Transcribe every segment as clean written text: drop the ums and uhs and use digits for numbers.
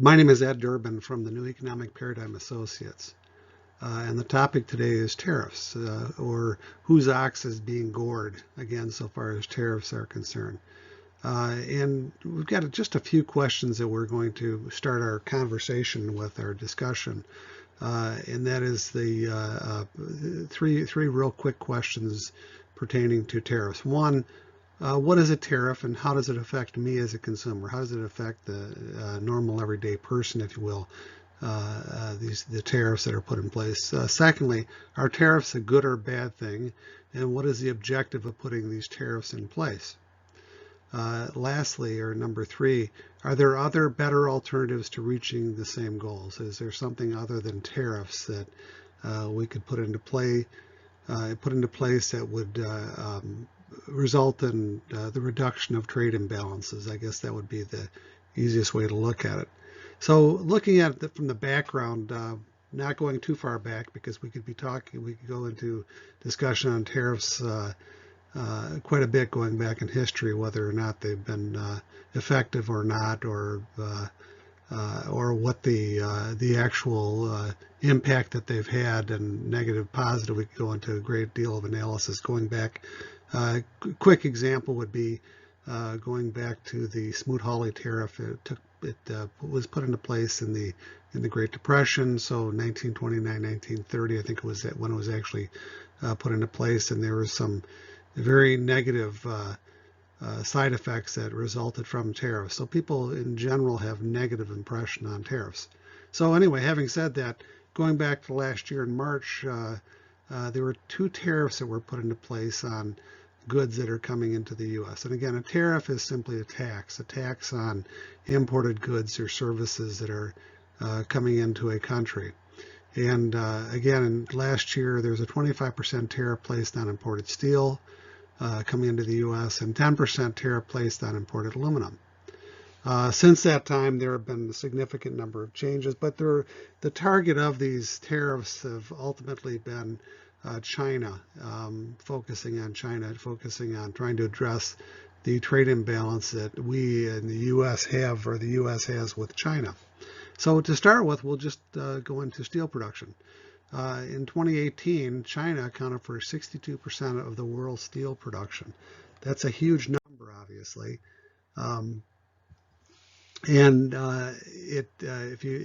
My name is Ed Durbin from the New Economic Paradigm Associates, and the topic today is tariffs, or whose ox is being gored, again, so far as tariffs are concerned. And we've got just a few questions that we're going to start our conversation with, our discussion, and that is the three real quick questions pertaining to tariffs. One, what is a tariff and how does it affect me as a consumer? How does it affect the normal everyday person, if you will, the tariffs that are put in place? Secondly, are tariffs a good or bad thing? And what is the objective of putting these tariffs in place? Lastly, or number three, are there other better alternatives to reaching the same goals? Is there something other than tariffs that we could put into place that would result in the reduction of trade imbalances? I guess that would be the easiest way to look at it. So looking at it from the background, not going too far back because we could go into discussion on tariffs quite a bit going back in history, whether or not they've been effective or not, or what the actual impact that they've had, and negative, positive. We could go into a great deal of analysis going back. Quick example would be going back to the Smoot-Hawley tariff. It was put into place in the Great Depression, so 1929, 1930, I think it was when it was actually put into place, and there was some very negative side effects that resulted from tariffs. So people in general have negative impression on tariffs. So anyway, having said that, going back to last year in March, there were two tariffs that were put into place on goods that are coming into the U.S. And again, a tariff is simply a tax on imported goods or services that are coming into a country. And again, last year there was a 25% tariff placed on imported steel coming into the U.S. and 10% tariff placed on imported aluminum. Since that time, there have been a significant number of changes, but the target of these tariffs have ultimately been China, focusing on trying to address the trade imbalance that we in the U.S. have, or the U.S. has, with China. So to start with, we'll just go into steel production. In 2018, China accounted for 62% of the world's steel production. That's a huge number, obviously. If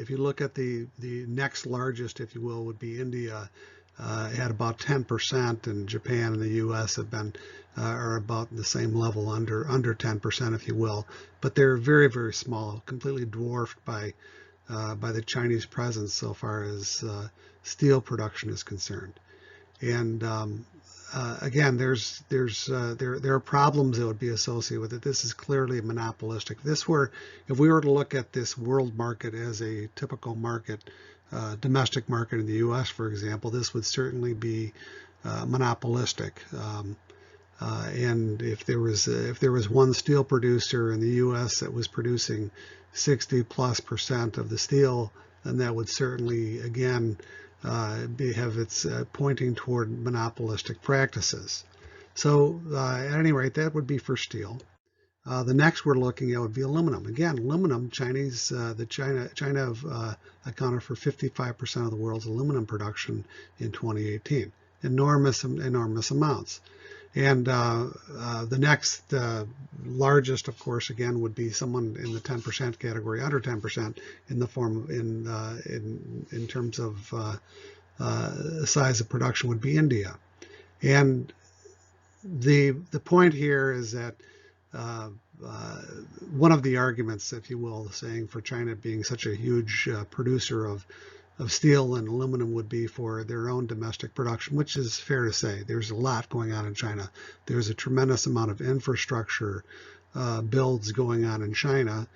you look at the next largest, if you will, would be India. At about 10%, and Japan and the U.S. have been are about the same level, under 10%, if you will. But they're very, very small, completely dwarfed by the Chinese presence so far as steel production is concerned. And again, there are problems that would be associated with it. This is clearly monopolistic. If we were to look at this world market as a typical market, domestic market in the U.S., for example, this would certainly be monopolistic. And if there was one steel producer in the U.S. that was producing 60+% of the steel, then that would certainly, again, have its pointing toward monopolistic practices. So at any rate, that would be for steel. The next we're looking at would be aluminum. Again, aluminum, China accounted for 55% of the world's aluminum production in 2018. Enormous amounts. And the next largest, of course, again, would be someone in the 10% category, under 10%, in the form in terms of size of production, would be India. And the point here is that one of the arguments, if you will, saying for China being such a huge producer of steel and aluminum would be for their own domestic production, which is fair to say. There's a lot going on in China. There's a tremendous amount of infrastructure builds going on in China,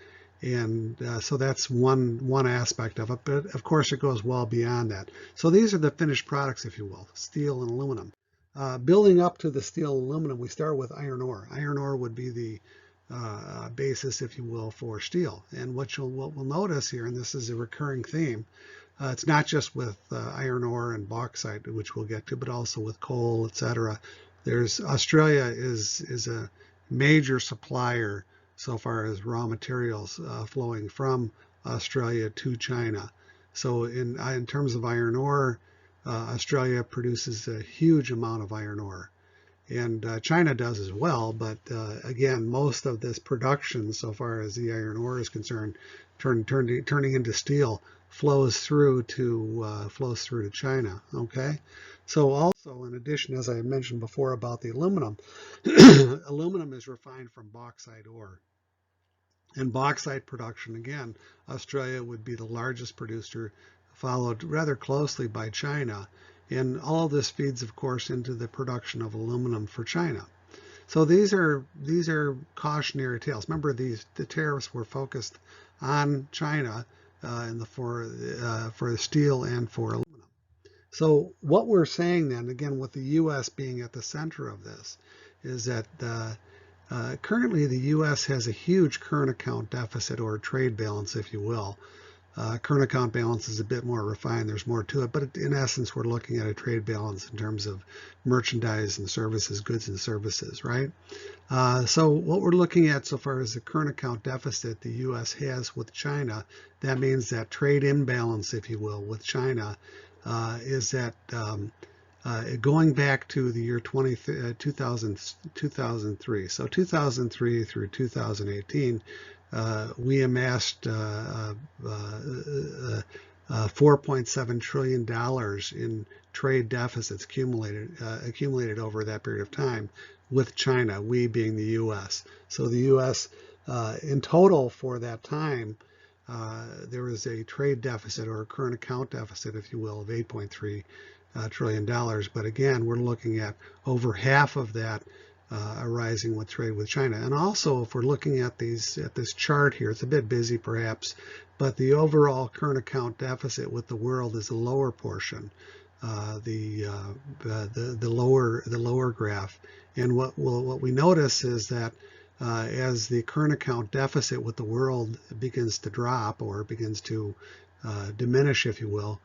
and so that's one aspect of it. But of course, it goes well beyond that. So these are the finished products, if you will, steel and aluminum. Building up to the steel and aluminum, we start with iron ore. Iron ore would be the basis, if you will, for steel. And what we'll notice here, and this is a recurring theme, it's not just with iron ore and bauxite, which we'll get to, but also with coal, etc. Australia is a major supplier so far as raw materials flowing from Australia to China. So in terms of iron ore, Australia produces a huge amount of iron ore. And China does as well, but again, most of this production, so far as the iron ore is concerned, turning into steel, flows through to China. Okay, so also in addition, as I mentioned before about the aluminum, aluminum is refined from bauxite ore. And bauxite production, again, Australia would be the largest producer, followed rather closely by China. And all of this feeds, of course, into the production of aluminum for China. So these are cautionary tales. Remember, the tariffs were focused on China for steel and for aluminum. So what we're saying then, again, with the U.S. being at the center of this, is that currently the U.S. has a huge current account deficit, or trade balance, if you will. Current account balance is a bit more refined. There's more to it, but in essence, we're looking at a trade balance in terms of merchandise and services, goods and services, right? So what we're looking at so far as the current account deficit the U.S. has with China, that means that trade imbalance, if you will, with China is that going back to the year 2003, so 2003 through 2018, we amassed $4.7 trillion in trade deficits accumulated over that period of time with China, we being the U.S. So the U.S. In total for that time, there was a trade deficit, or a current account deficit, if you will, of $8.3 trillion. But again, we're looking at over half of that arising with trade with China. And also, if we're looking at this chart here, it's a bit busy perhaps, but the overall current account deficit with the world is a lower portion, the lower graph. And what we notice is that as the current account deficit with the world begins to drop, or begins to diminish, if you will.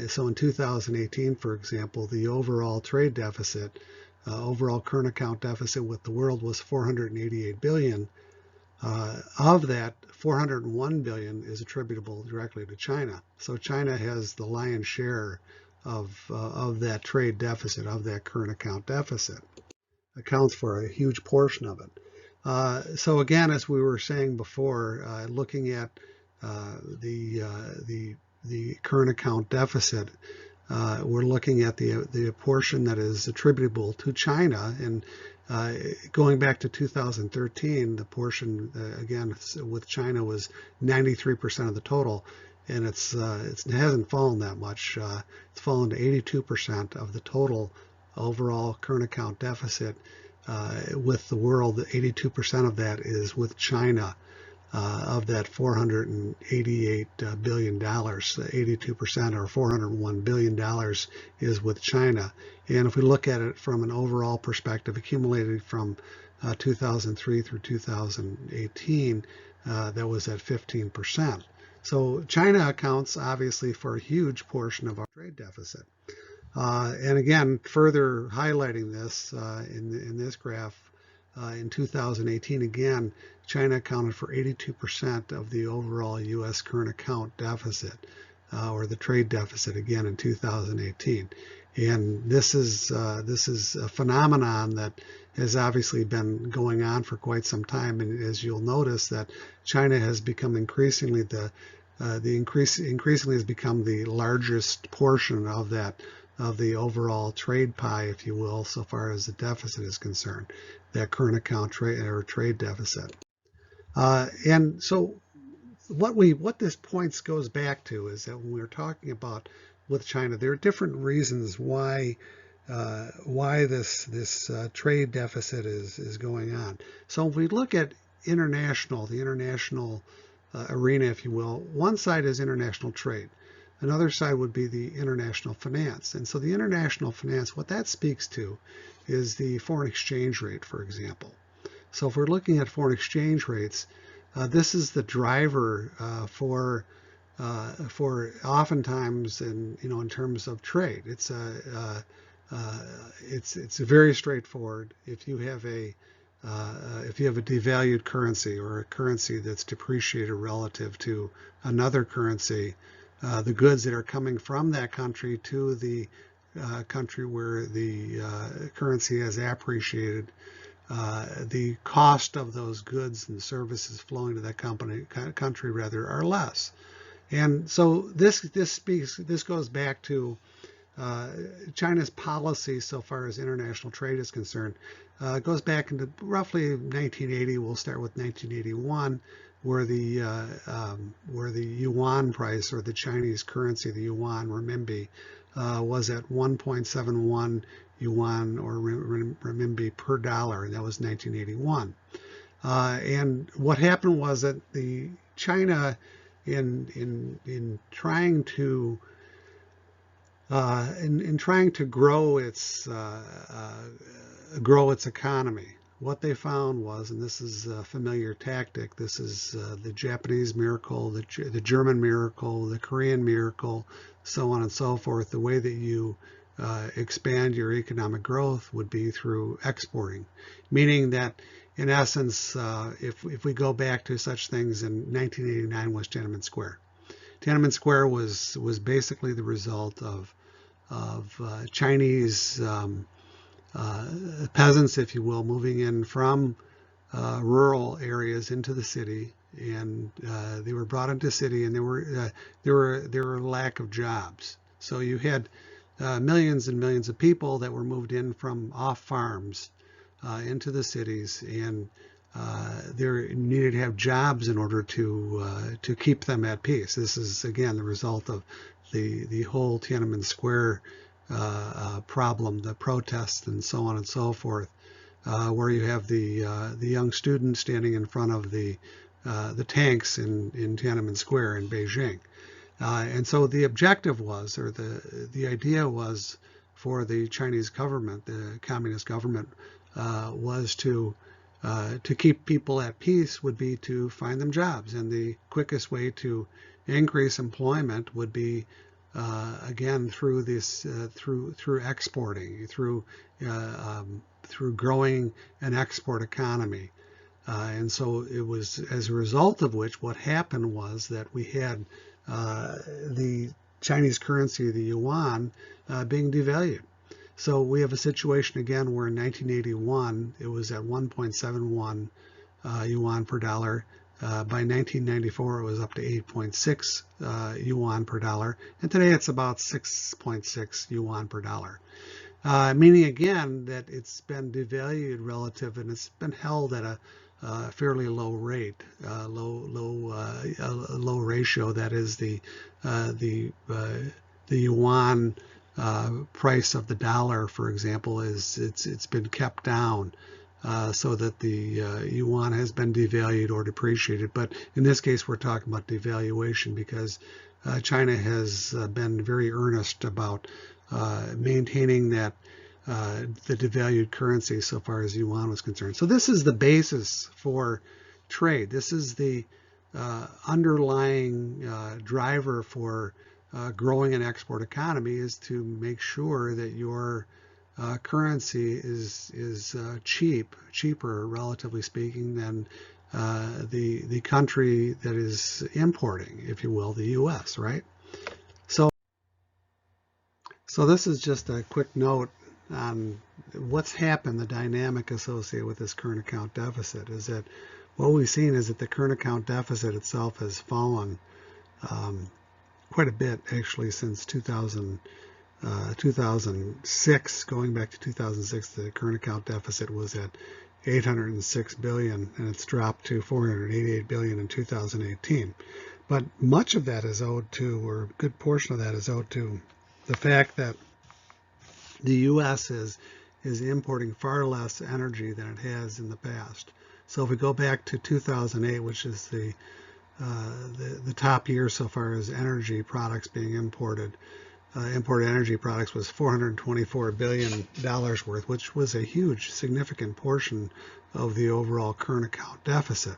So in 2018, for example, the overall trade deficit, overall current account deficit with the world was 488 billion. Of that, 401 billion is attributable directly to China. So China has the lion's share of that trade deficit, of that current account deficit. Accounts for a huge portion of it. So again, as we were saying before, looking at the current account deficit, we're looking at the portion that is attributable to China, and going back to 2013, the portion again with China was 93% of the total, and it hasn't fallen that much. It's fallen to 82% of the total overall current account deficit with the world. 82% of that is with China. Of that $488 billion, 82% or $401 billion is with China. And if we look at it from an overall perspective, accumulated from 2003 through 2018, that was at 15%. So China accounts obviously for a huge portion of our trade deficit. And again, further highlighting this in this graph, in 2018, again, China accounted for 82% of the overall U.S. current account deficit, or the trade deficit, again in 2018. And this is a phenomenon that has obviously been going on for quite some time. And as you'll notice, that China has become increasingly has become the largest portion of the overall trade pie, if you will, so far as the deficit is concerned, that current account trade deficit. And so what this points goes back to is that when we're talking about with China, there are different reasons why this trade deficit is going on. So if we look at the international arena, if you will, one side is international trade. Another side would be the international finance. And so the international finance, what that speaks to is the foreign exchange rate, for example. So if we're looking at foreign exchange rates, this is the driver for oftentimes in terms of trade. It's very straightforward. If you have a if you have a devalued currency or a currency that's depreciated relative to another currency, the goods that are coming from that country to the country where the currency has appreciated, the cost of those goods and services flowing to that country rather are less. And so this goes back to China's policy so far as international trade is concerned. Goes back into roughly 1980. We'll start with 1981, where the yuan price, or the Chinese currency, the yuan renminbi, was at 1.71 yuan or renminbi per dollar, and that was 1981. And what happened was that the China, in trying to grow its economy, what they found was, and this is a familiar tactic, this is the Japanese miracle, the German miracle, the Korean miracle, so on and so forth. The way that you expand your economic growth would be through exporting, meaning that in essence, if we go back to such things, in 1989 was Tiananmen Square. Tiananmen Square was basically the result of Chinese peasants, if you will, moving in from rural areas into the city, and they were brought into the city, and there were a lack of jobs. So you had millions and millions of people that were moved in from off farms into the cities, and they needed to have jobs in order to keep them at peace. This is again the result of the whole Tiananmen Square problem, the protests and so on and so forth, where you have the young students standing in front of the tanks in Tiananmen Square in Beijing. And so the objective was, or the idea was, for the Chinese government, the communist government, was to keep people at peace would be to find them jobs, and the quickest way to increase employment would be again through this through exporting, through growing an export economy. And so it was as a result of which what happened was that we had the Chinese currency, the yuan, being devalued. So we have a situation again where in 1981 it was at 1.71 yuan per dollar. By 1994 it was up to 8.6 yuan per dollar, and today it's about 6.6 yuan per dollar. Meaning again that it's been devalued relative, and it's been held at a fairly low rate, low ratio. That is the yuan price of the dollar, for example, it's been kept down so that the yuan has been devalued or depreciated. But in this case, we're talking about devaluation because China has been very earnest about maintaining that the devalued currency so far as yuan was concerned. So this is the basis for trade. This is the underlying driver for growing an export economy, is to make sure that your currency is cheaper, relatively speaking, than the country that is importing, if you will, the U.S., right? So this is just a quick note on what's happened, the dynamic associated with this current account deficit, is that what we've seen is that the current account deficit itself has fallen quite a bit, actually, since 2006. Going back to 2006, the current account deficit was at 806 billion, and it's dropped to 488 billion in 2018. But much of that is owed to, or a good portion of that is owed to, the fact that the U.S. is importing far less energy than it has in the past. So if we go back to 2008, which is the top year so far as energy products being imported, imported energy products was $424 billion worth, which was a huge, significant portion of the overall current account deficit.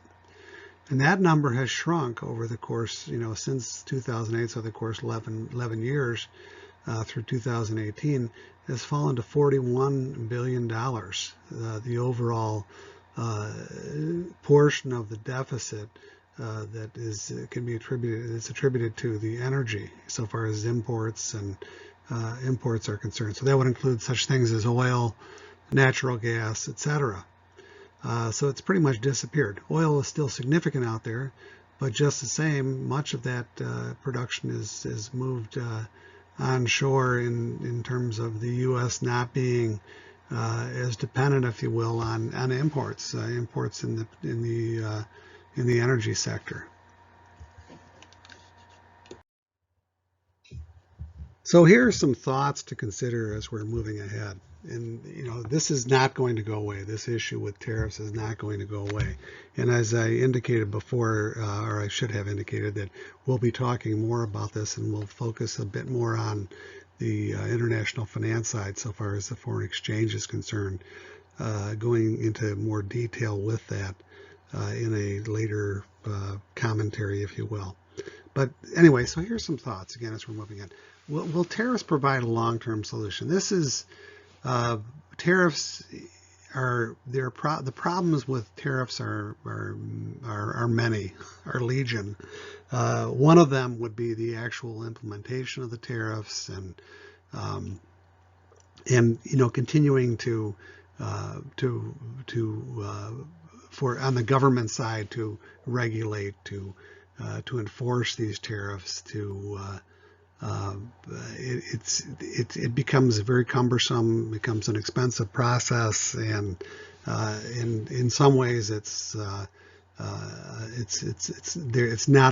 And that number has shrunk over the course, since 2008, so the course 11 years through 2018, has fallen to $41 billion, the overall portion of the deficit that can be attributed to the energy, so far as imports and imports are concerned. So that would include such things as oil, natural gas, etc. So it's pretty much disappeared. Oil is still significant out there, but just the same, much of that production is moved onshore in terms of the U.S. not being as dependent, if you will, on imports in the energy sector. So here are some thoughts to consider as we're moving ahead. And this is not going to go away. This issue with tariffs is not going to go away. And as I indicated before, or I should have indicated, that we'll be talking more about this, and we'll focus a bit more on the international finance side so far as the foreign exchange is concerned, going into more detail with that in a later commentary, if you will. But anyway, so here's some thoughts again as we're moving in. Will tariffs provide a long-term solution? This is tariffs are the problems with tariffs are many, are legion. One of them would be the actual implementation of the tariffs, and continuing for on the government side to regulate, to enforce these tariffs, it becomes very cumbersome, becomes an expensive process, and in some ways it's not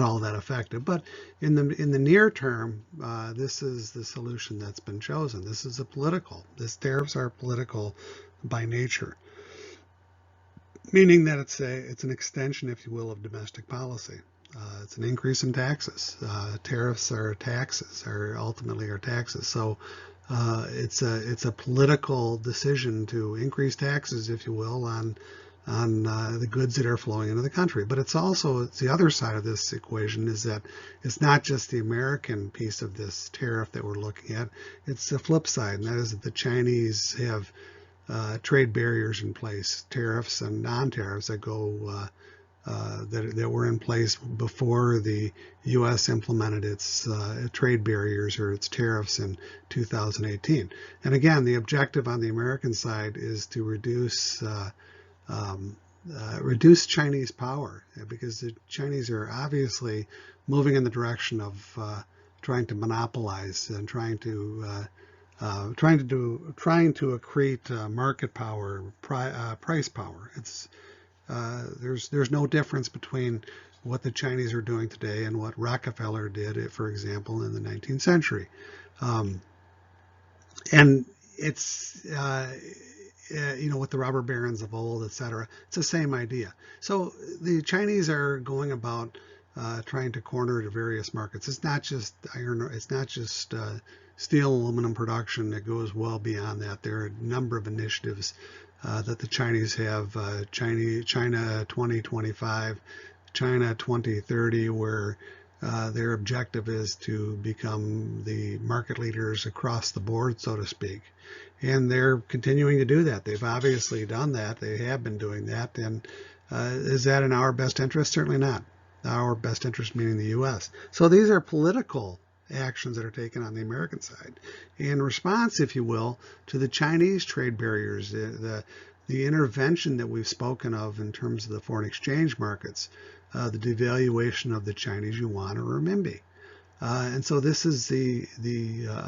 all that effective. But in the near term, this is the solution that's been chosen. These tariffs are political by nature, meaning that it's an extension, if you will, of domestic policy. It's an increase in taxes. Tariffs are taxes, or ultimately are taxes. So it's a political decision to increase taxes, if you will, on the goods that are flowing into the country. But it's the other side of this equation is that it's not just the American piece of this tariff that we're looking at. It's the flip side, and that is that the Chinese have trade barriers in place, tariffs and non-tariffs that go that were in place before the U.S. implemented its trade barriers or its tariffs in 2018. And again, the objective on the American side is to reduce Chinese power, because the Chinese are obviously moving in the direction of trying to monopolize and trying to accrete market power, price power. There's no difference between what the Chinese are doing today and what Rockefeller did, for example, in the 19th century. And it's with the robber barons of old, etc. It's the same idea. So the Chinese are going about trying to corner the various markets. It's not just iron. It's not just steel, aluminum production. That goes well beyond that. There are a number of initiatives that the Chinese have. China 2025, China 2030, where their objective is to become the market leaders across the board, so to speak. And they're continuing to do that. They've obviously done that. They have been doing that. And is that in our best interest? Certainly not. Our best interest meaning the U.S. So these are political actions that are taken on the American side in response, if you will, to the Chinese trade barriers, the intervention that we've spoken of in terms of the foreign exchange markets, the devaluation of the Chinese yuan or renminbi. And so this is the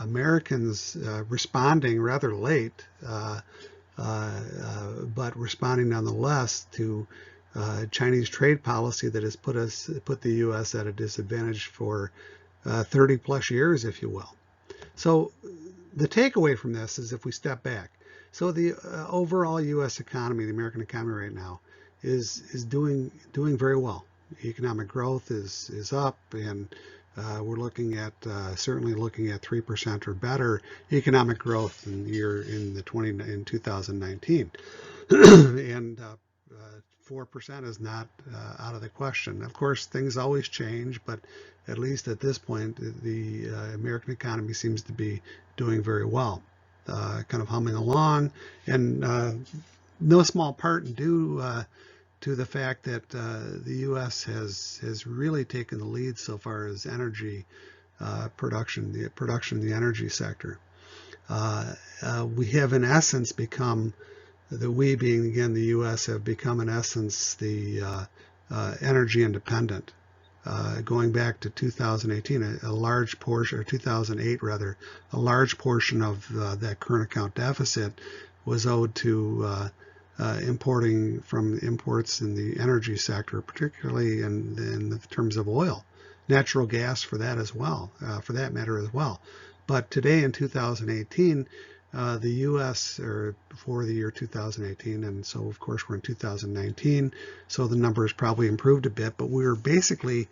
Americans responding rather late, but responding nonetheless to Chinese trade policy that has put the U.S. at a disadvantage for 30 plus years, if you will. So the takeaway from this is, if we step back, so the overall U.S. economy, the American economy right now, is doing very well. Economic growth is up, and we're looking at certainly looking at 3% or better economic growth in 2019, and 4% is not out of the question. Of course, things always change, but at least at this point, the American economy seems to be doing very well, kind of humming along, and no small part due to the fact that the U.S. has really taken the lead so far as energy production in the energy sector. We have in essence become, we being again the U.S. have become in essence the energy independent. Going back to 2018, a large portion, or 2008 rather, a large portion of that current account deficit was owed to imports in the energy sector, particularly in the terms of oil, natural gas for that as well, for that matter as well. But today in 2018, the U.S., or for the year 2018, and so of course we're in 2019, so the numbers probably improved a bit, but we were basically,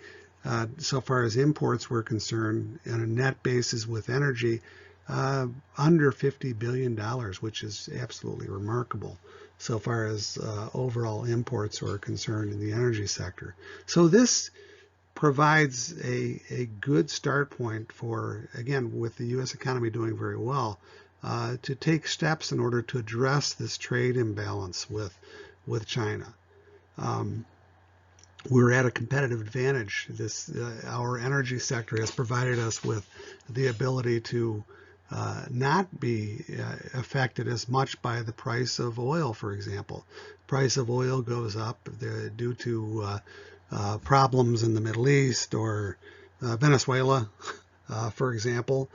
so far as imports were concerned, on a net basis with energy, under $50 billion, which is absolutely remarkable so far as overall imports are concerned in the energy sector. So this provides a good start point for, again, with the U.S. economy doing very well, to take steps in order to address this trade imbalance with China. We're at a competitive advantage. Our energy sector has provided us with the ability to not be affected as much by the price of oil, for example. Price of oil goes up due to problems in the Middle East or Venezuela, for example.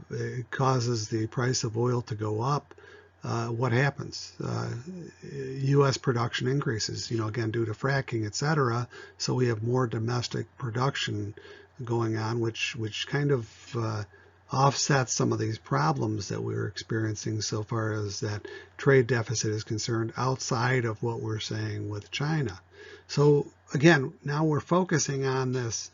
It causes the price of oil to go up. What happens? U.S. production increases, again, due to fracking, etc. So we have more domestic production going on, which kind of offsets some of these problems that we're experiencing so far as that trade deficit is concerned, outside of what we're saying with China. So again, now we're focusing on this,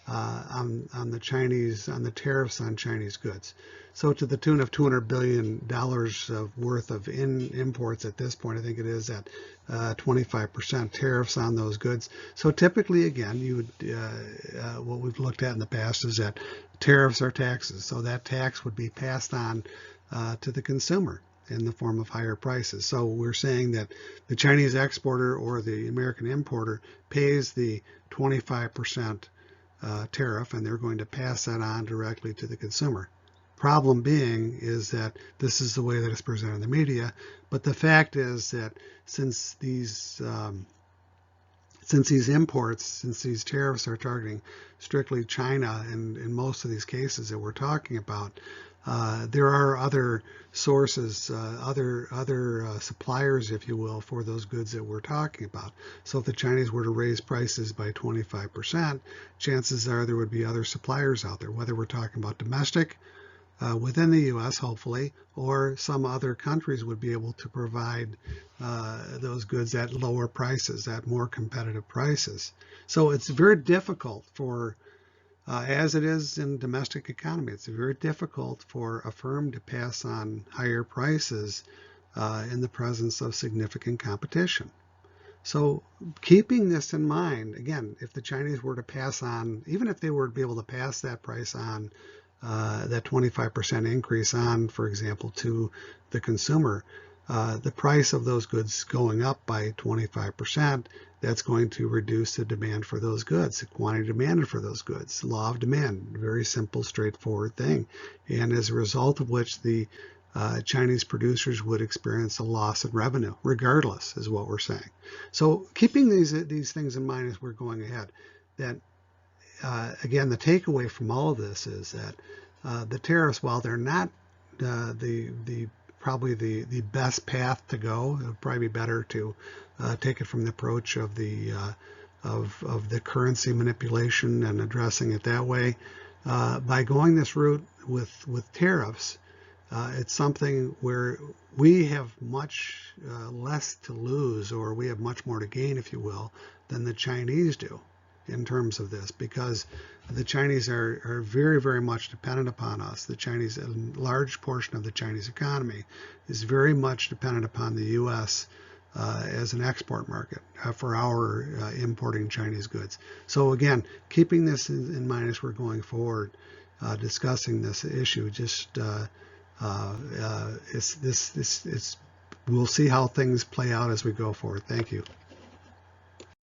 on the tariffs on Chinese goods. So to the tune of $200 billion of worth of imports at this point, I think it is at 25% tariffs on those goods. So typically, again, what we've looked at in the past is that tariffs are taxes. So that tax would be passed on to the consumer in the form of higher prices. So we're saying that the Chinese exporter or the American importer pays the 25% tariff, and they're going to pass that on directly to the consumer. Problem being is that this is the way that it's presented in the media, but the fact is that since these tariffs are targeting strictly China, and in most of these cases that we're talking about, there are other sources, other suppliers, if you will, for those goods that we're talking about. So if the Chinese were to raise prices by 25%, chances are there would be other suppliers out there, whether we're talking about domestic, within the U.S., hopefully, or some other countries would be able to provide those goods at lower prices, at more competitive prices. So it's very difficult for, as it is in domestic economy, it's very difficult for a firm to pass on higher prices in the presence of significant competition. So keeping this in mind, again, if the Chinese were to pass on, even if they were to be able to pass that price on, that 25% increase on, for example, to the consumer, the price of those goods going up by 25%, that's going to reduce the demand for those goods, the quantity demanded for those goods. Law of demand, very simple, straightforward thing. And as a result of which the Chinese producers would experience a loss of revenue, regardless, is what we're saying. So keeping these things in mind as we're going ahead, that again, the takeaway from all of this is that the tariffs, while they're not probably the best path to go, it would probably be better to take it from the approach of the currency manipulation and addressing it that way. By going this route with tariffs, it's something where we have much less to lose, or we have much more to gain, if you will, than the Chinese do in terms of this, because the Chinese are very, very much dependent upon us. A large portion of the Chinese economy is very much dependent upon the U.S. As an export market for our importing Chinese goods. So again, keeping this in mind as we're going forward, discussing this issue, just we'll see how things play out as we go forward. Thank you.